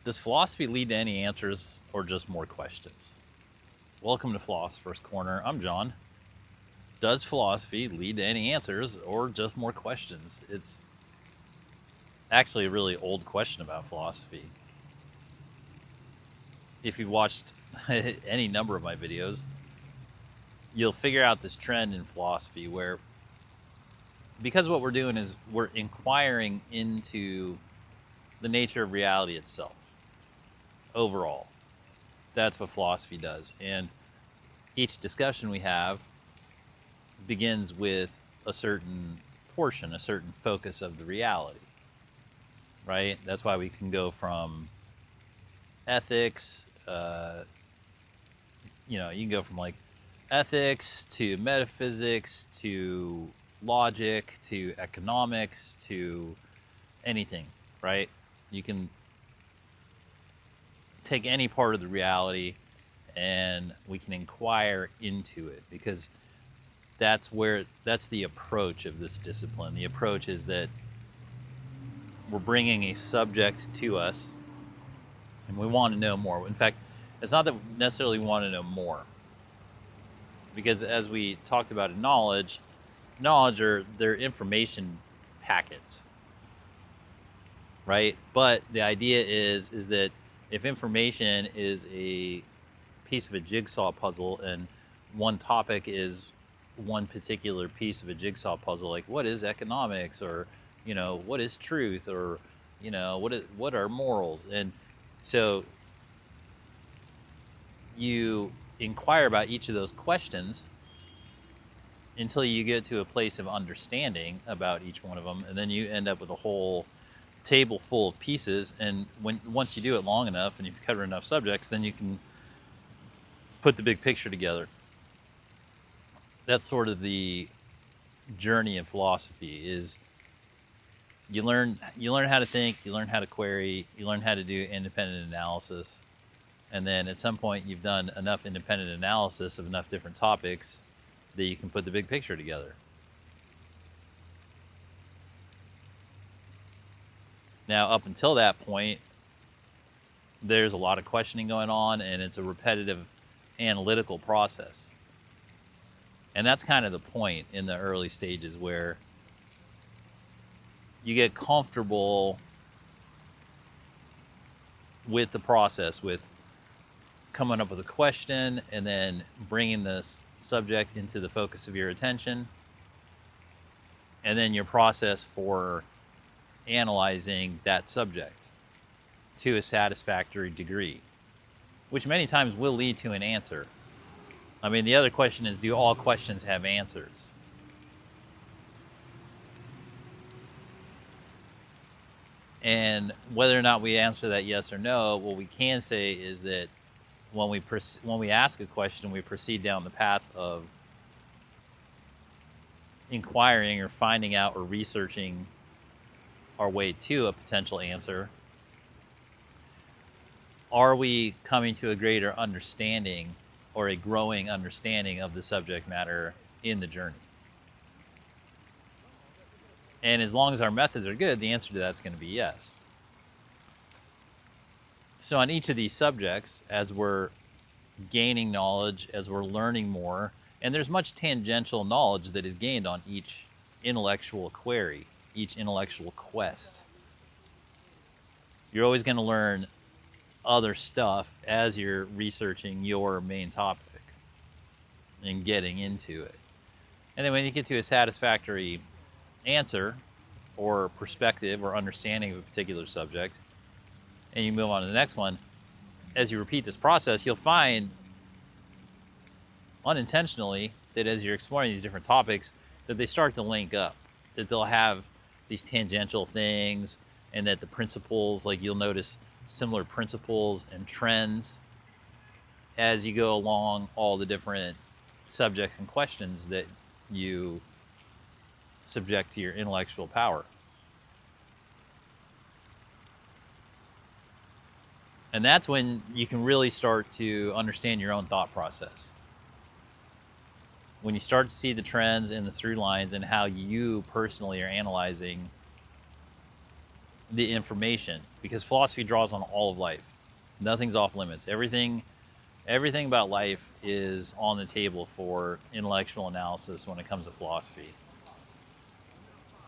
Does philosophy lead to any answers or just more questions? Welcome to Philosopher's Corner. I'm John. Does philosophy lead to any answers or just more questions? It's actually a really old question about philosophy. If you watched any number of my videos, you'll figure out this trend in philosophy where, because what we're doing is we're inquiring into the nature of reality itself overall. That's what philosophy does. And each discussion we have begins with a certain portion, a certain focus of the reality, right? That's why we can go from ethics, you can go from like ethics to metaphysics to logic to economics to anything, right? You can take any part of the reality and we can inquire into it, because that's the approach of this discipline. The approach is that we're bringing a subject to us and we want to know more. In fact, it's not that necessarily we want to know more, because as we talked about in knowledge are their information packets, right? But the idea is that if information is a piece of a jigsaw puzzle and one topic is one particular piece of a jigsaw puzzle, like what is economics, or what is truth, or what are morals, and so you inquire about each of those questions until you get to a place of understanding about each one of them, and then you end up with a whole table full of pieces. And once you do it long enough and you've covered enough subjects, then you can put the big picture together. That's sort of the journey of philosophy. Is you learn how to think, you learn how to query, you learn how to do independent analysis, and then at some point you've done enough independent analysis of enough different topics that you can put the big picture together. Now, up until that point, there's a lot of questioning going on, and it's a repetitive analytical process. And that's kind of the point in the early stages, where you get comfortable with the process, with coming up with a question and then bringing the subject into the focus of your attention, and then your process for analyzing that subject to a satisfactory degree, which many times will lead to an answer. I mean, the other question is, do all questions have answers? And whether or not we answer that yes or no, what we can say is that when we ask a question, we proceed down the path of inquiring or finding out or researching our way to a potential answer. Are we coming to a greater understanding or a growing understanding of the subject matter in the journey? And as long as our methods are good, the answer to that's going to be yes. So on each of these subjects, as we're gaining knowledge, as we're learning more, and there's much tangential knowledge that is gained on each intellectual query, each intellectual quest. You're always going to learn other stuff as you're researching your main topic and getting into it. And then when you get to a satisfactory answer or perspective or understanding of a particular subject, and you move on to the next one, as you repeat this process, you'll find unintentionally that as you're exploring these different topics, that they start to link up, that they'll have these tangential things, and that the principles, like you'll notice similar principles and trends as you go along all the different subjects and questions that you subject to your intellectual power. And that's when you can really start to understand your own thought process. When you start to see the trends and the through lines and how you personally are analyzing the information, because philosophy draws on all of life. Nothing's off limits. Everything about life is on the table for intellectual analysis when it comes to philosophy,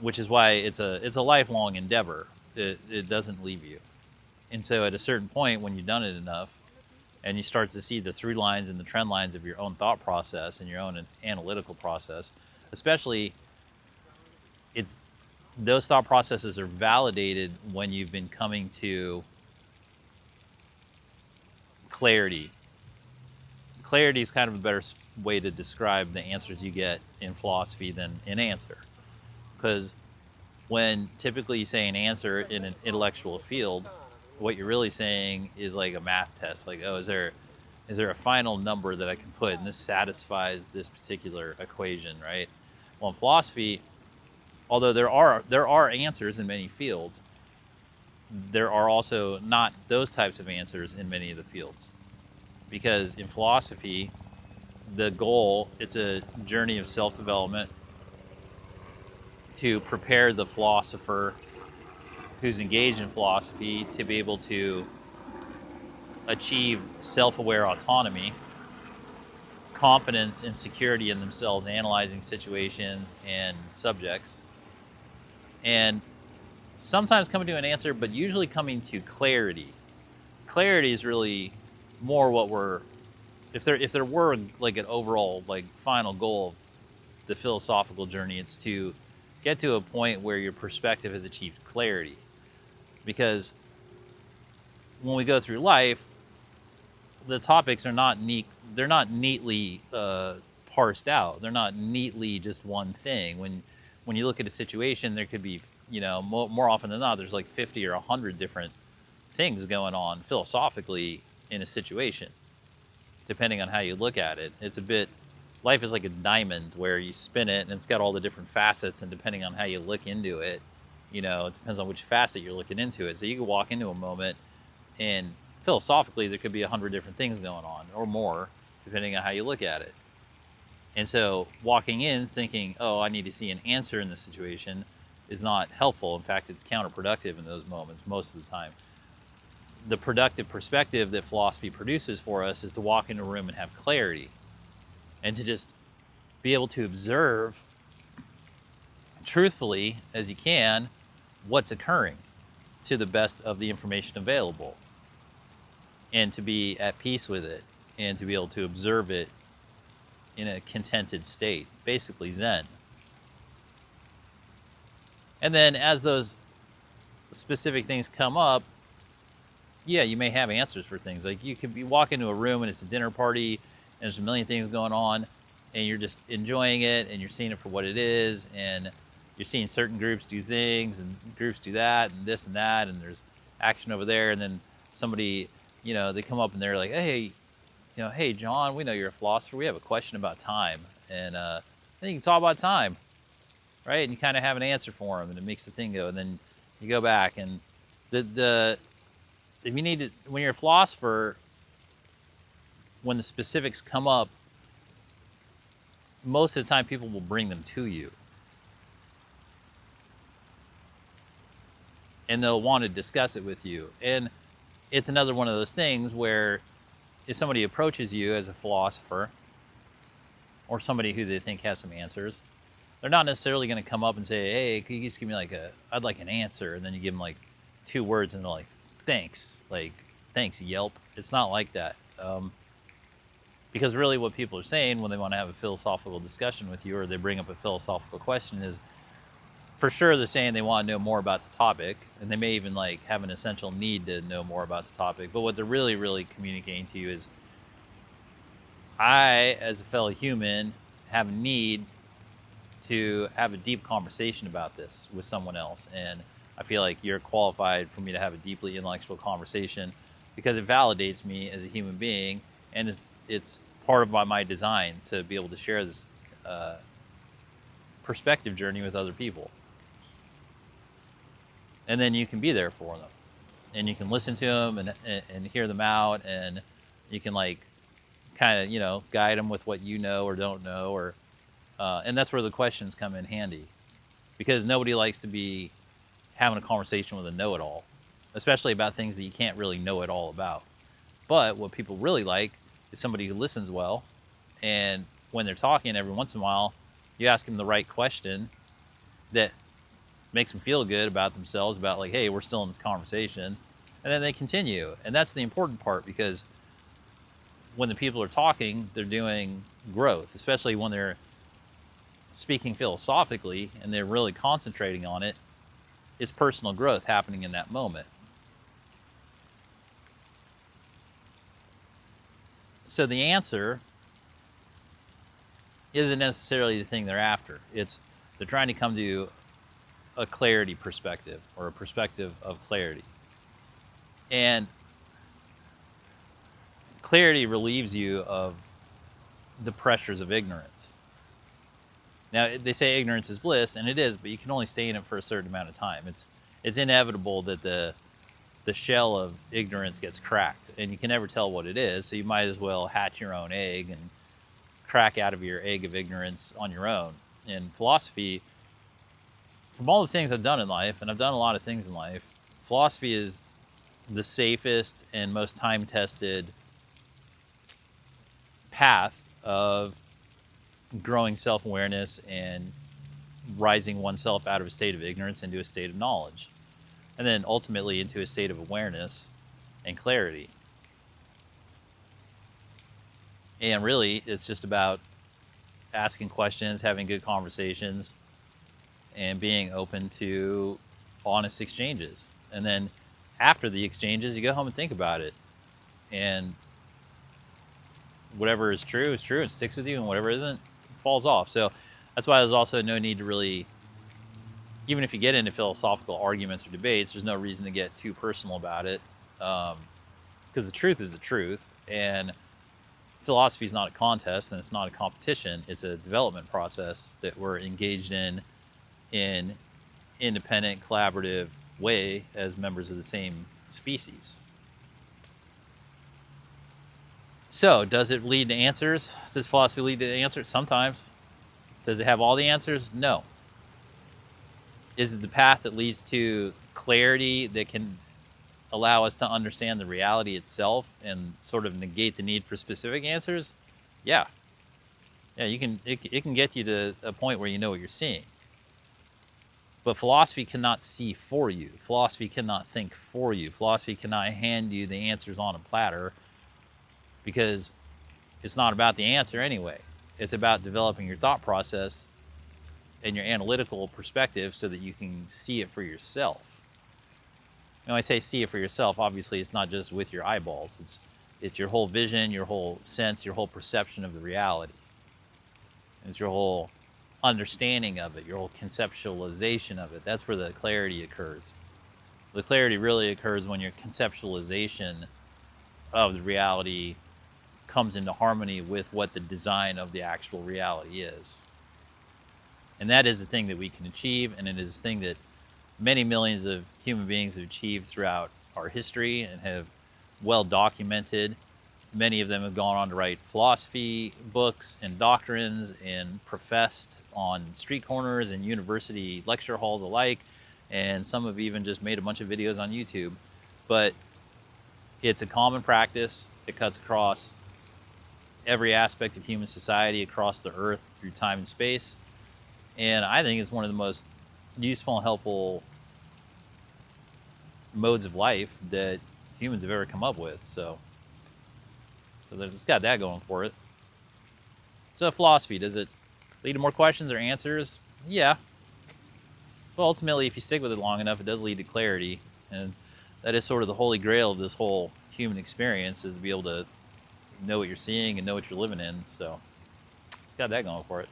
which is why it's a lifelong endeavor. It doesn't leave you. And so at a certain point, when you've done it enough and you start to see the through lines and the trend lines of your own thought process and your own analytical process, especially, those thought processes are validated when you've been coming to clarity. Clarity is kind of a better way to describe the answers you get in philosophy than an answer. Because when typically you say an answer in an intellectual field, what you're really saying is like a math test. Like, oh, is there a final number that I can put and this satisfies this particular equation, right? Well, in philosophy, although there are answers in many fields, there are also not those types of answers in many of the fields. Because in philosophy, the goal, it's a journey of self-development to prepare the philosopher who's engaged in philosophy to be able to achieve self-aware autonomy, confidence and security in themselves, analyzing situations and subjects, and sometimes coming to an answer, but usually coming to clarity. Clarity is really more what if there were like an overall like final goal of the philosophical journey, it's to get to a point where your perspective has achieved clarity. Because when we go through life, the topics are not they're not neatly parsed out. They're not neatly just one thing. When you look at a situation, there could be, more often than not, there's like 50 or 100 different things going on philosophically in a situation, depending on how you look at it. Life is like a diamond where you spin it and it's got all the different facets, and depending on how you look into it, it depends on which facet you're looking into it. So you could walk into a moment and philosophically there could be 100 different things going on or more, depending on how you look at it. And so walking in thinking, oh, I need to see an answer in this situation is not helpful. In fact, it's counterproductive in those moments most of the time. The productive perspective that philosophy produces for us is to walk into a room and have clarity, and to just be able to observe truthfully as you can what's occurring to the best of the information available, and to be at peace with it, and to be able to observe it in a contented state, basically Zen. And then as those specific things come up, yeah, you may have answers for things. Like you could walk into a room and it's a dinner party and there's a million things going on and you're just enjoying it and you're seeing it for what it is, and you're seeing certain groups do things and groups do that and this and that, and there's action over there, and then somebody, they come up and they're like, hey, hey, John, we know you're a philosopher. We have a question about time. And then you can talk about time, right? And you kind of have an answer for them, and it makes the thing go. And then you go back, and if you need to, when you're a philosopher, when the specifics come up, most of the time people will bring them to you. And they'll want to discuss it with you. And it's another one of those things where if somebody approaches you as a philosopher or somebody who they think has some answers, they're not necessarily going to come up and say, hey, could you just give me I'd like an answer. And then you give them like 2 words and they're like, thanks. Like, thanks, Yelp. It's not like that. Because really what people are saying when they want to have a philosophical discussion with you, or they bring up a philosophical question, is for sure they're saying they want to know more about the topic, and they may even have an essential need to know more about the topic. But what they're really, really communicating to you is, I, as a fellow human, have a need to have a deep conversation about this with someone else. And I feel like you're qualified for me to have a deeply intellectual conversation because it validates me as a human being, and it's part of my design to be able to share this perspective journey with other people. And then you can be there for them, and you can listen to them and hear them out, and you can kind of guide them with what you know or don't know, or and that's where the questions come in handy, because nobody likes to having a conversation with a know-it-all, especially about things that you can't really know it all about. But what people really like is somebody who listens well, and when they're talking, every once in a while, you ask them the right question that makes them feel good about themselves, about like, hey, we're still in this conversation, and then they continue. And that's the important part, because when the people are talking, they're doing growth, especially when they're speaking philosophically and they're really concentrating on it. It's personal growth happening in that moment. So the answer isn't necessarily the thing they're after. They're trying to come to a clarity perspective, or a perspective of clarity. And clarity relieves you of the pressures of ignorance. Now, they say ignorance is bliss, and it is, but you can only stay in it for a certain amount of time. It's inevitable that the shell of ignorance gets cracked, and you can never tell what it is, so you might as well hatch your own egg and crack out of your egg of ignorance on your own. In philosophy, from all the things I've done in life, and I've done a lot of things in life, philosophy is the safest and most time-tested path of growing self-awareness and rising oneself out of a state of ignorance into a state of knowledge, and then ultimately into a state of awareness and clarity. And really, it's just about asking questions, having good conversations, and being open to honest exchanges. And then after the exchanges, you go home and think about it. And whatever is true, it sticks with you, and whatever isn't, falls off. So that's why there's also no need to really, even if you get into philosophical arguments or debates, there's no reason to get too personal about it, because the truth is the truth, and philosophy is not a contest, and it's not a competition. It's a development process that we're engaged in independent, collaborative way as members of the same species. So, does it lead to answers? Does philosophy lead to answers? Sometimes. Does it have all the answers? No. Is it the path that leads to clarity that can allow us to understand the reality itself and sort of negate the need for specific answers? Yeah. Yeah, it can get you to a point where you know what you're seeing. But philosophy cannot see for you. Philosophy cannot think for you. Philosophy cannot hand you the answers on a platter, because it's not about the answer anyway. It's about developing your thought process and your analytical perspective so that you can see it for yourself. When I say see it for yourself, obviously it's not just with your eyeballs. It's your whole vision, your whole sense, your whole perception of the reality. It's your whole understanding of it, your whole conceptualization of it. That's where the clarity occurs. The clarity really occurs when your conceptualization of the reality comes into harmony with what the design of the actual reality is. And that is the thing that we can achieve, and it is the thing that many millions of human beings have achieved throughout our history and have well documented. Many of them have gone on to write philosophy books and doctrines and professed on street corners and university lecture halls alike, and some have even just made a bunch of videos on YouTube. But it's a common practice. It cuts across every aspect of human society, across the earth through time and space. And I think it's one of the most useful and helpful modes of life that humans have ever come up with. So it's got that going for it. So philosophy, does it lead to more questions or answers? Yeah. But ultimately, if you stick with it long enough, it does lead to clarity. And that is sort of the holy grail of this whole human experience, is to be able to know what you're seeing and know what you're living in. So it's got that going for it.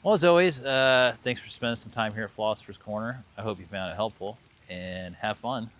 Well, as always, thanks for spending some time here at Philosopher's Corner. I hope you found it helpful, and have fun.